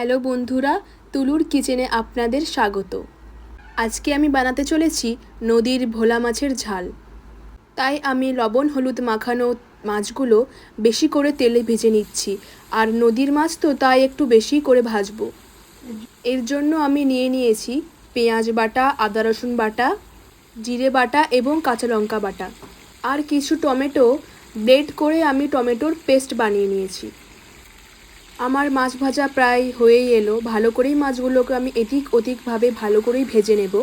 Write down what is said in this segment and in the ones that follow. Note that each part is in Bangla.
হ্যালো বন্ধুরা, তুলুর কিচেনে আপনাদের স্বাগত। আজকে আমি বানাতে চলেছি নদীর ভোলা মাছের ঝাল। তাই আমি লবণ হলুদ মাখানো মাছগুলো বেশি করে তেলে ভেজে নিচ্ছি। আর নদীর মাছ তো তাই একটু বেশি করে ভাজবো। এর জন্য আমি নিয়েছি পেঁয়াজ বাটা, আদা রসুন বাটা, জিরে বাটা এবং কাঁচা লঙ্কা বাটা। আর কিছু টমেটো গ্রেট করে আমি টমেটোর পেস্ট বানিয়ে নিয়েছি। আমার মাছ ভাজা প্রায় হয়েই এলো। ভালো করেই মাছগুলোকে আমি এদিক ওদিকভাবে ভালো করেই ভেজে নেব।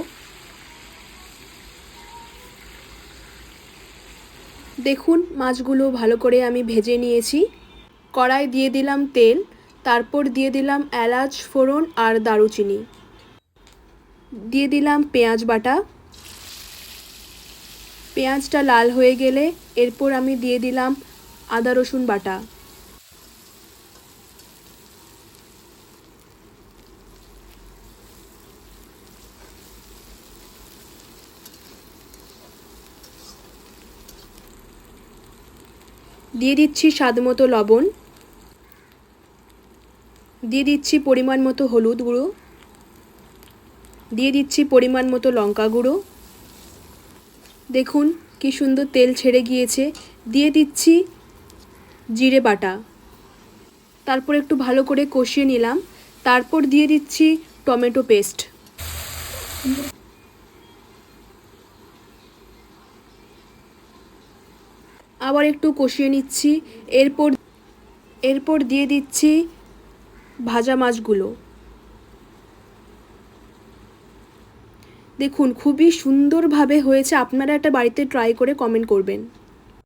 দেখুন, মাছগুলো ভালো করে আমি ভেজে নিয়েছি। কড়াই দিয়ে দিলাম তেল, তারপর দিয়ে দিলাম এলাচ ফোড়ন আর দারুচিনি, দিয়ে দিলাম পেঁয়াজ বাটা। পেঁয়াজটা লাল হয়ে গেলে এরপর আমি দিয়ে দিলাম আদা রসুন বাটা। দিয়ে দিচ্ছি স্বাদ মতো লবণ, দিয়ে দিচ্ছি পরিমাণ মতো হলুদ গুঁড়ো, দিয়ে দিচ্ছি পরিমাণ মতো লঙ্কা গুঁড়ো। দেখুন কি সুন্দর তেল ছেড়ে গিয়েছে। দিয়ে দিচ্ছি জিরে বাটা, তারপর একটু ভালো করে কষিয়ে নিলাম। তারপর দিয়ে দিচ্ছি টমেটো পেস্ট, আবার একটু কষিয়ে নিচ্ছি। এরপর এরপর দিয়ে দিচ্ছি ভাজা মাছগুলো। দেখুন খুবই সুন্দরভাবে হয়েছে। আপনারা একটা বাড়িতে ট্রাই করে কমেন্ট করবেন।